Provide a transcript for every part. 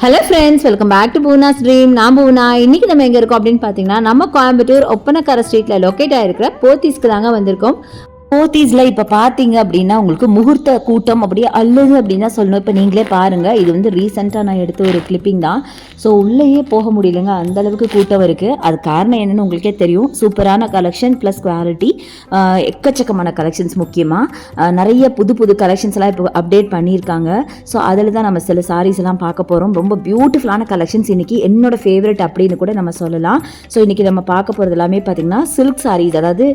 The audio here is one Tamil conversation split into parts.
Hello friends, welcome back to Poona's dream. நான் பூனா. இன்னைக்கு நம்ம எங்கே இருக்கோம் அப்படின்னு பார்த்தீங்கன்னா, நம்ம கோயம்புத்தூர் ஒப்பனக்கார ஸ்ட்ரீட்டில் லொக்கேட் ஆகிருக்கிற போத்தீஸ்க்கு தாங்க வந்திருக்கோம். போத்தீஸில் இப்போ பார்த்தீங்க அப்படின்னா உங்களுக்கு முகூர்த்த கூட்டம் அப்படியே அல்லது அப்படின்னு தான் சொல்லணும். இப்போ நீங்களே பாருங்கள், இது வந்து ரீசெண்டாக நான் எடுத்த ஒரு கிளிப்பிங் தான். ஸோ உள்ளேயே போக முடியலைங்க, அந்தளவுக்கு கூட்டம் இருக்குது. அது காரணம் என்னென்னு உங்களுக்கே தெரியும். சூப்பரான கலெக்ஷன் ப்ளஸ் குவாலிட்டி, எக்கச்சக்கமான கலெக்ஷன்ஸ். முக்கியமாக நிறைய புது புது கலெக்ஷன்ஸ்லாம் இப்போ அப்டேட் பண்ணியிருக்காங்க. ஸோ அதில் தான் நம்ம சில சாரீஸ் எல்லாம் பார்க்க போகிறோம். ரொம்ப பியூட்டிஃபுல்லான கலெக்ஷன்ஸ் இன்றைக்கி என்னோட ஃபேவரட் அப்படின்னு கூட நம்ம சொல்லலாம். ஸோ இன்றைக்கி நம்ம பார்க்க போகிறது எல்லாமே பார்த்திங்கன்னா சில்க் சாரீஸ். அதாவது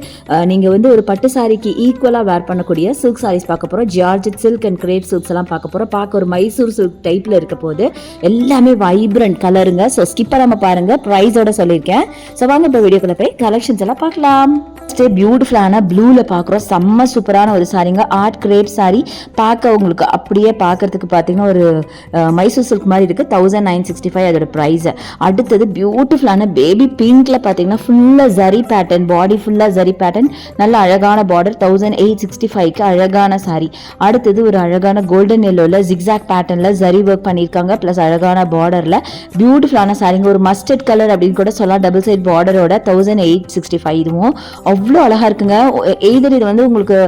நீங்கள் வந்து ஒரு பட்டு சாரிக்கு ஈக்குவலாக வேர் பண்ணக்கூடிய சில்க் சாரீஸ் பார்க்க போகிறோம். Georgette silk and crepe silks எல்லாம் பார்க்க போகிறோம். பார்க்க ஒரு மைசூர் சில்க் டைப்பில் இருக்க போது எல்லாமே வைப்ரண்ட் கலருங்க. ஸோ ஸ்கிப் பண்ணாமல் பாருங்கள், ப்ரைஸோட சொல்லியிருக்கேன். ஸோ வாங்க இப்போ வீடியோக்குள்ள போய் கலெக்ஷன்ஸ் எல்லாம் பார்க்கலாம். பியூட்டிஃபுல்லான ப்ளூவில் பார்க்குறோம். செம்ம சூப்பரான ஒரு சாரீங்க, ஆர்ட் கிரேப் சாரீ. பார்க்க உங்களுக்கு அப்படியே பார்க்கறதுக்கு பார்த்தீங்கன்னா ஒரு மைசூர் சில்க் மாதிரி இருக்குது. 1965 அதோட ப்ரைஸ். அடுத்தது பியூட்டிஃபுல்லான பேபி பிங்க்ல பார்த்தீங்கன்னா ஃபுல்லாக ஜரி பேட்டர்ன், பாடி ஃபுல்லாக ஜரி பேட்டர்ன், நல்ல அழகான பார்டர். 1865க்கு அழகான சாரீ. அடுத்தது ஒரு அழகான கோல்டன் எல்லோவில் ஜிக்ஸாக் பேட்டர்னில் ஜரி ஒர்க் பண்ணியிருக்காங்க. ப்ளஸ் அழகான பார்டரில் பியூட்டிஃபுல்லான சாரீங்க. ஒரு மஸ்டர்ட் கலர் அப்படின்னு கூட சொல்லலாம். டபுள் சைட் பார்டரோட 1865. இதுவும் அவ்வளோ அழகாக இருக்குங்க. எய்தர் இது வந்து உங்களுக்கு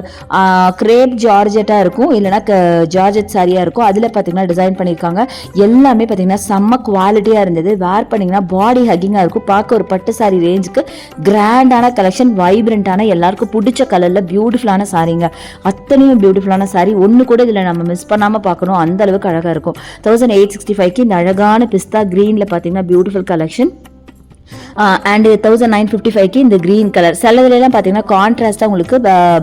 கிரேப் ஜார்ஜெட்டாக இருக்கும், இல்லைனா ஜார்ஜெட் சாரியாக இருக்கும். அதில் பார்த்தீங்கன்னா டிசைன் பண்ணியிருக்காங்க. எல்லாமே பார்த்தீங்கன்னா செம்ம குவாலிட்டியாக இருந்தது. வேர் பண்ணிங்கன்னா பாடி ஹக்கிங்காக இருக்கும். பார்க்க ஒரு பட்டு சாரி ரேஞ்சுக்கு கிராண்டான கலெக்ஷன், வைப்ரண்டான எல்லாருக்கும் பிடிச்ச கலரில் பியூட்டிஃபுல்லான சாரீங்க. அத்தனையும் பியூட்டிஃபுல்லான சாரி. ஒன்று கூட இதில் நம்ம மிஸ் பண்ணாமல் பார்க்கணும், அந்த அளவுக்கு அழகாக இருக்கும். 1865க்கு இந்த அழகான பிஸ்தா க்ரீனில் பார்த்தீங்கன்னா பியூட்டிஃபுல் கலெக்ஷன். அண்ட் 1955க்கு இந்த க்ரீன் கலர். சிலதுலாம் பார்த்தீங்கன்னா கான்ட்ராஸ்டாக உங்களுக்கு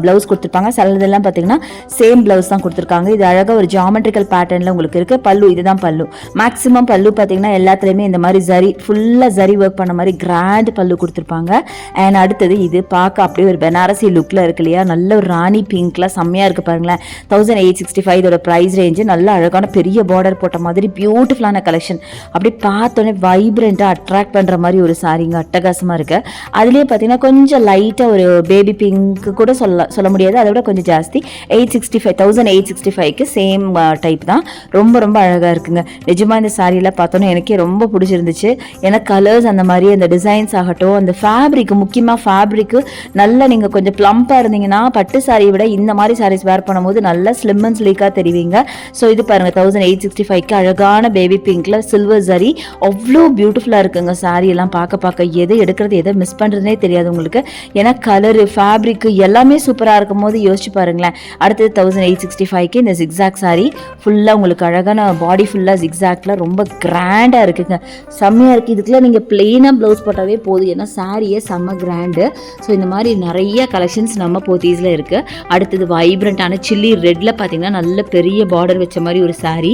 ப்ளவுஸ் கொடுத்துருப்பாங்க. சிலதெல்லாம் பார்த்தீங்கன்னா சேம் ப்ளவுஸ் தான் கொடுத்துருக்காங்க. இது அழகாக ஒரு ஜாமெட்ரிக்கல் பேட்டர்னில் உங்களுக்கு இருக்குது. பல்லு இதுதான் பல்லு. மேக்ஸிமம் பல்லு பார்த்தீங்கன்னா எல்லாத்துலேயுமே இந்த மாதிரி ஜரி ஃபுல்லாக ஜரி ஒர்க் பண்ண மாதிரி கிராண்ட் பல்லு கொடுத்துருப்பாங்க. அண்ட் அடுத்தது இது பார்க்க அப்படியே ஒரு பெனாரசி லுக்கில் இருக்கு இல்லையா, நல்ல ஒரு ராணி பிங்க்ல செம்மையாக இருக்குது பாருங்களேன். 1865 இதோட ப்ரைஸ் ரேஞ்சு. நல்ல அழகான பெரிய பார்டர் போட்ட மாதிரி பியூட்டிஃபுல்லான கலெக்ஷன். அப்படி பார்த்தோன்னே வைப்ரண்ட்டாக அட்ராக்ட் பண்ணுற மாதிரி ஒரு சாரீங்க, அட்டகாசமாக இருக்கு. அதுலேயே பார்த்தீங்கன்னா கொஞ்சம் லைட்டாக ஒரு பேபி பிங்க் கூட சொல்ல முடியாது, அதை விட கொஞ்சம் ஜாஸ்தி. 1865க்கு சேம் டைப் தான். ரொம்ப ரொம்ப அழகாக இருக்குங்க. நிஜமாக இந்த சாரியில் பார்த்தோன்னே எனக்கே ரொம்ப பிடிச்சிருந்துச்சு. ஏன்னா கலர்ஸ் அந்த மாதிரி அந்த டிசைன்ஸ் ஆகட்டும், அந்த ஃபேப்ரிக்கு, முக்கியமாக ஃபேப்ரிக்கு நல்லா நீங்கள் கொஞ்சம் ப்ளம்பாக இருந்தீங்கன்னா பட்டு சாரியை விட இந்த மாதிரி சாரீஸ் வேர் பண்ணும்போது நல்லா ஸ்லிம் அண்ட் ஸ்லீக்காக தெரிவிங்க. ஸோ இது பாருங்கள், 1865க்கு அழகான பேபி பிங்க்ல சில்வர் ஜரி. அவ்வளோ பியூட்டிஃபுல்லாக இருக்குங்க சாரி எல்லாம். பார்க்க எதை எடுக்கிறது எதை மிஸ் பண்ணுறதுனே தெரியாது உங்களுக்கு. ஏன்னா கலரு, ஃபேப்ரிக்கு எல்லாமே சூப்பராக இருக்கும் போது யோசிச்சு பாருங்களேன். அடுத்தது 1865க்கு இந்த ஜிக்ஸாக் சாரி ஃபுல்லாக உங்களுக்கு அழகான பாடி ஃபுல்லாக ஜிக்ஸாக்ல ரொம்ப கிராண்டாக இருக்குங்க. செம்மையாக இருக்குது. இதுக்குள்ள நீங்கள் பிளெயினாக ப்ளவுஸ் போட்டாவே போதும், ஏன்னா சாரியே செம்ம கிராண்டு. ஸோ இந்த மாதிரி நிறைய கலெக்ஷன்ஸ் நம்ம போத்தீஸில் இருக்குது. அடுத்தது வைப்ரண்டான சில்லி ரெட்டில் பார்த்தீங்கன்னா நல்ல பெரிய பார்டர் வச்ச மாதிரி ஒரு சாரி.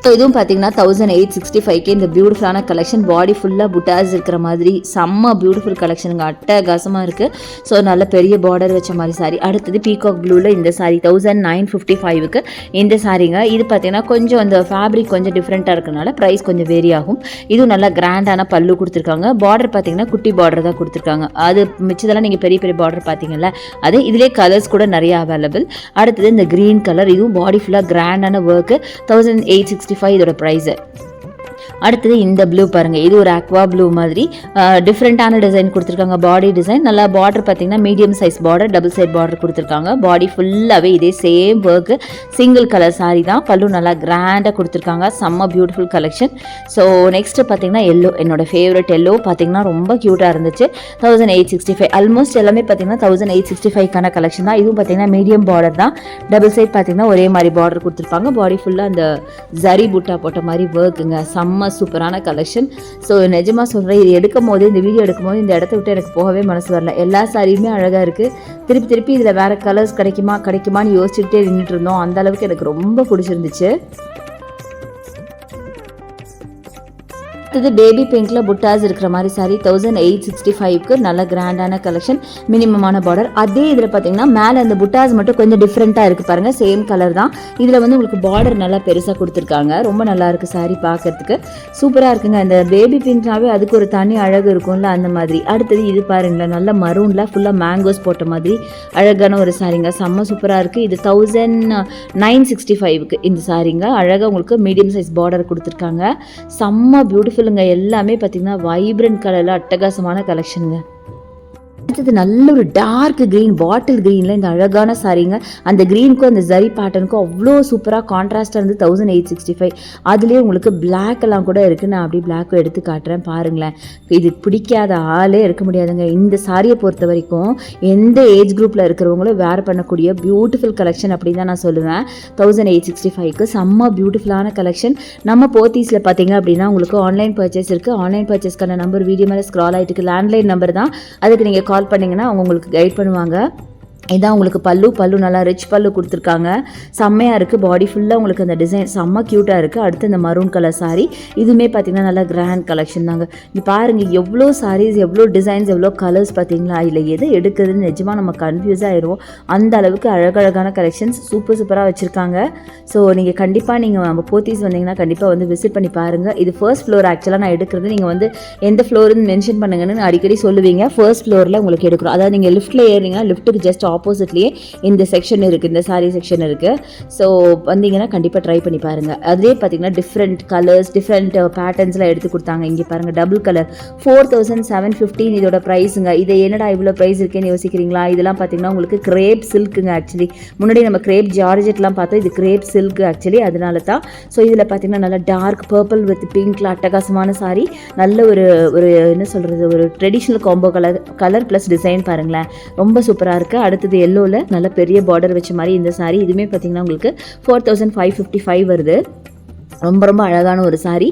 ஸோ இதுவும் பார்த்தீங்கன்னா 1865க்கு இந்த பியூட்டிஃபுல்லான கலெக்ஷன். பாடி ஃபுல்லாக புட்டாஸ் இருக்கிற மாதிரி செம்ம பியூட்டிஃபுல் கலெக்ஷனுங்க, அட்டகாசமாக இருக்குது. ஸோ நல்ல பெரிய பார்டர் வச்ச மாதிரி சாரி. அடுத்தது பீகாக் ப்ளூவில் இந்த சாரி 1955க்கு இந்த சாரிங்க. இது பார்த்தீங்கன்னா கொஞ்சம் அந்த ஃபேப்ரிக் கொஞ்சம் டிஃப்ரெண்ட்டாக இருக்கிறனால ப்ரைஸ் கொஞ்சம் வேரி ஆகும். இதுவும் நல்லா கிராண்டான பல்லு கொடுத்துருக்காங்க. பார்டர் பார்த்தீங்கன்னா குட்டி பார்டர் தான் கொடுத்துருக்காங்க. அது மிச்சதெல்லாம் நீங்கள் பெரிய பெரிய பார்டர் பார்த்தீங்கல்ல, அது இதிலே கலர்ஸ் கூட நிறைய அவைலபிள். அடுத்தது இந்த க்ரீன் கலர், இதுவும் பாடி ஃபுல்லாக கிராண்டான ஒர்க்கு. 1865 இதோட ப்ரைஸ். அடுத்தது இந்த ப்ளூ பாருங்கள், இது ஒரு அக்வா ப்ளூ மாதிரி டிஃப்ரெண்ட்டான டிசைன் கொடுத்துருக்காங்க. பாடி டிசைன் நல்லா பார்டர் பார்த்தீங்கன்னா medium size border, double side border கொடுத்துருக்காங்க. பாடி ஃபுல்லாகவே இதே same work, single colour sari தான். பல்லு நல்லா கிராண்டாக கொடுத்துருக்காங்க. செம்ம பியூட்டிஃபுல் கலெக்ஷன். ஸோ நெக்ஸ்ட்டு பார்த்தீங்கன்னா எல்லோ, என்னோட ஃபேவரட் எல்லோ பார்த்தீங்கன்னா ரொம்ப க்யூட்டாக இருந்துச்சு. 1865 ஆல்மோஸ்ட் எல்லாமே பார்த்தீங்கன்னா 1865க்கான கலெக்ஷன் தான். இதுவும் பார்த்தீங்கன்னா மீடியம் பார்டர் தான். டபுள் சைட் பார்த்தீங்கன்னா ஒரே மாதிரி பார்டர் கொடுத்துருப்பாங்க. பாடி ஃபுல்லாக அந்த ஜரி புட்டா போட்ட மாதிரி ஒர்க்குங்க. செம்ம சூப்பரான கலெக்ஷன். ஸோ நிஜமாக சொல்கிறேன், இது எடுக்கும் போது, இந்த வீடியோ எடுக்கும் போது இந்த இடத்த விட்டு எனக்கு போகவே மனசு வரல. எல்லா சாரியுமே அழகாக இருக்குது. திருப்பி இதில் வேறு கலர்ஸ் கிடைக்குமான்னு யோசிச்சுக்கிட்டே நின்றுட்டு இருந்தோம். அந்த அளவுக்கு எனக்கு ரொம்ப பிடிச்சிருந்துச்சு. அடுத்தது பேபி பிங்க்ல புட்டாஸ் இருக்கிற மாதிரி சாரி 1865க்கு நல்ல கிராண்டான கலெக்ஷன், மினிமமான பார்டர். அதே இதில் பார்த்தீங்கன்னா மேலே அந்த புட்டாஸ் மட்டும் கொஞ்சம் டிஃப்ரெண்ட்டாக இருக்குது பாருங்கள், சேம் கலர் தான். இதில் வந்து உங்களுக்கு பார்டர் நல்லா பெருசாக கொடுத்துருக்காங்க, ரொம்ப நல்லா இருக்குது சாரி பார்க்கறதுக்கு, சூப்பராக இருக்குங்க. அந்த பேபி பிங்க்னாவே அதுக்கு ஒரு தனி அழகு இருக்கும்ல, அந்த மாதிரி. அடுத்தது இது பாருங்களேன், நல்ல மரூனில் ஃபுல்லாக மேங்கோஸ் போட்ட மாதிரி அழகான ஒரு சாரிங்க, செம்ம சூப்பராக இருக்குது. இது 1965க்கு இந்த சாரிங்க. அழகாக உங்களுக்கு மீடியம் சைஸ் பார்டர் கொடுத்துருக்காங்க, செம்ம பியூட்டிஃபுல்லுங்க. எல்லாமே பார்த்தீங்கன்னா வைப்ரண்ட் கலரில் அட்டகாசமான கலெக்ஷனுங்க. அடுத்தது நல்ல ஒரு டார்க் க்ரீன், பாட்டில் க்ரீனில் இந்த அழகான சாரிங்க. அந்த க்ரீனுக்கும் அந்த ஜரி பேட்டர்னுக்கும் அவ்வளோ சூப்பராக கான்ட்ராஸ்டாக இருந்து 1865. அதுலேயே உங்களுக்கு பிளாக் எல்லாம் கூட இருக்குது. நான் அப்படியே பிளாக்கும் எடுத்து காட்டுறேன் பாருங்களேன். இது பிடிக்காத ஆளே இருக்க முடியாதுங்க. இந்த சாரியை பொறுத்த வரைக்கும் எந்த ஏஜ் குரூப்பில் இருக்கிறவங்களும் வேர் பண்ணக்கூடிய பியூட்டிஃபுல் கலெக்ஷன் அப்படின்னு தான் நான் சொல்லுவேன். 1865க்கு செம்ம பியூட்டிஃபுல்லான கலெக்ஷன். நம்ம போத்தீஸில் பார்த்தீங்க அப்படின்னா உங்களுக்கு ஆன்லைன் பர்ச்சேஸ் இருக்குது. ஆன்லைன் பர்ச்சேஸ்க்கான நம்பர் வீடியோ மேலே ஸ்க்ரால் ஆகிட்டு லேண்ட்லைன் நம்பர் தான். அதுக்கு நீங்கள் கால் பண்ணிங்கன்னா அவங்க உங்களுக்கு கைட் பண்ணுவாங்க. இதான் உங்களுக்கு பல்லு நல்லா ரிச் பல்லு கொடுத்துருக்காங்க, செம்மையாக இருக்குது. பாடி ஃபுல்லாக உங்களுக்கு அந்த டிசைன் செம்ம க்யூட்டாக இருக்குது. அடுத்து இந்த மரூன் கலர் சாரீ, இதுவுமே பார்த்திங்கன்னா நல்லா கிராண்ட் கலெக்ஷன் தாங்க. இது பாருங்கள், எவ்வளோ சாரீஸ், எவ்வளோ டிசைன்ஸ், எவ்வளோ கலர்ஸ் பார்த்தீங்களா. இதில் எது எடுக்கிறதுன்னு நிஜமாக நம்ம கன்ஃபியூஸ் ஆகிடுவோம். அந்த அளவுக்கு அழகழகான கலெக்ஷன்ஸ் சூப்பராக வச்சுருக்காங்க. ஸோ நீங்கள் கண்டிப்பாக நீங்கள் நம்ம போத்தீஸ் வந்தீங்கன்னா கண்டிப்பாக வந்து விசிட் பண்ணி பாருங்கள். இது ஃபர்ஸ்ட் ஃப்ளோர் ஆக்சுவலாக நான் எடுக்கிறது. நீங்கள் வந்து எந்த ஃப்ளோருன்னு மென்ஷன் பண்ணுங்கன்னு அடிக்கடி சொல்லுவீங்க. ஃபர்ஸ்ட் ஃப்ளோரில் உங்களுக்கு எடுக்கிறோம். அதாவது நீங்கள் லிஃப்ட்டில் ஏறிங்கன்னா லிஃப்ட்டுக்கு ஜஸ்ட் ஆப்போசிட்லேயே இந்த செக்ஷன் இருக்குது, இந்த சாரீ செக்ஷன் இருக்குது. ஸோ வந்தீங்கன்னா கண்டிப்பாக ட்ரை பண்ணி பாருங்கள். அதுலேயே பார்த்தீங்கன்னா டிஃப்ரெண்ட் கலர்ஸ், டிஃப்ரெண்ட் பேட்டர்ன்ஸ்லாம் எடுத்து கொடுத்தாங்க. இங்கே பாருங்கள், டபுள் கலர் 4715 இதோட ப்ரைஸுங்க. இதை என்னடா இவ்வளோ ப்ரைஸ் இருக்குன்னு யோசிக்கிறீங்களா? இதெல்லாம் பார்த்தீங்கன்னா உங்களுக்கு கிரேப் சில்க்குங்க. ஆக்சுவலி முன்னாடி நம்ம கிரேப் ஜார்ஜெட்லாம் பார்த்தோம், இது கிரேப் சில்க்கு ஆக்சுவலி, அதனால தான். ஸோ இதில் பார்த்தீங்கன்னா நல்லா டார்க் பர்பிள் வித் பிங்க்ல அட்டகாசமான சாரீ. நல்ல ஒரு என்ன சொல்கிறது, ஒரு traditional combo colour plus design பாருங்களேன், ரொம்ப சூப்பராக இருக்குது. அடுத்தது எல்லோவில் நல்ல பெரிய பார்டர் வச்ச மாதிரி இந்த சாரீ. இதுவுமே பார்த்தீங்கன்னா உங்களுக்கு 4555 வருது. ரொம்ப அழகான ஒரு சாரீ,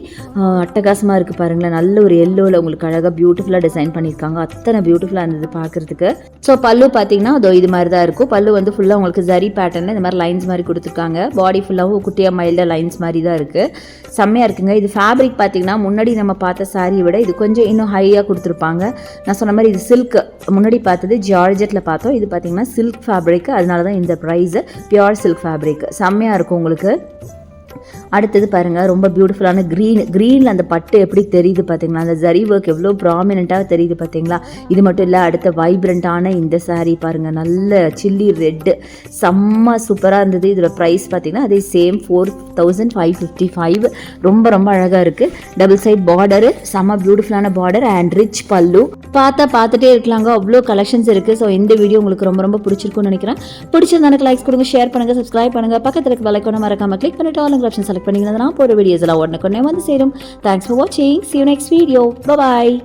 அட்டகாசமாக இருக்குது பாருங்களேன். நல்ல ஒரு எல்லோவில் உங்களுக்கு அழகாக பியூட்டிஃபுல்லாக டிசைன் பண்ணியிருக்காங்க, அத்தனை பியூட்டிஃபுல்லாக இருந்தது பார்க்குறதுக்கு. ஸோ பல்லு பார்த்தீங்கன்னா அதோ இது மாதிரி தான் இருக்கும். பல்லு வந்து ஃபுல்லாக உங்களுக்கு ஜரி பேட்டர்னில் இந்த மாதிரி லைன்ஸ் மாதிரி கொடுத்துருக்காங்க. பாடி ஃபுல்லாகவும் குட்டியாக மைல்டாக லைன்ஸ் மாதிரி தான் இருக்குது, செம்மையாக இருக்குங்க. இது ஃபேப்ரிக் பார்த்தீங்கன்னா முன்னாடி நம்ம பார்த்த சாரியை விட இது கொஞ்சம் இன்னும் ஹையாக கொடுத்துருப்பாங்க. நான் சொன்ன மாதிரி இது சில்க், முன்னாடி பார்த்தது ஜார்ஜெட்டில் பார்த்தோம், இது பார்த்தீங்கன்னா சில்க் ஃபேப்ரிக், அதனால தான் இந்த ப்ரைஸு. பியூர் சில்க் ஃபேப்ரிக், செம்மையாக இருக்கும் உங்களுக்கு. அடுத்தது பாருங்கள், ரொம்ப பியூட்டிஃபுல்லான க்ரீனில் அந்த பட்டு எப்படி தெரியுது பார்த்தீங்களா, அந்த ஜரி ஒர்க் எவ்வளோ ப்ராமினெண்ட்டாக தெரியுது பார்த்தீங்களா. இது மட்டும் இல்லை, அடுத்த வைப்ரண்ட்டான இந்த சாரீ பாருங்கள், நல்ல சில்லி ரெட்டு, செம்ம சூப்பராக இருந்தது. இதோட ப்ரைஸ் பார்த்தீங்கன்னா அதே சேம் 4555. ரொம்ப அழகாக இருக்குது. டபுள் சைட் பார்டரு, செம்ம பியூட்டிஃபுல்லான பார்டர் அண்ட் ரிச் பல்லு. பார்த்துட்டே இருக்கலாங்க, அவ்வளோ கலெக்ஷன்ஸ் இருக்குது. ஸோ இந்த வீடியோ உங்களுக்கு ரொம்ப பிடிச்சிருக்குன்னு நினைக்கிறேன். பிடிச்சிருந்தா எனக்கு லைக்ஸ் கொடுங்க, ஷேர் பண்ணுங்கள், சப்ஸ்கிரைப் பண்ணுங்கள், பக்கத்தில் இருக்க பெல் ஐகானை மறக்காம கிளிக் பண்ணிட்டு ஆல் ஆப்ஷன் செலக்ட் பண்ணிங்கன்னா நான் போகிற வீடியோஸ் எல்லாம் உடனே வந்து சேரும். தேங்க்ஸ் ஃபார் வாட்சிங். See you next video. Bye bye.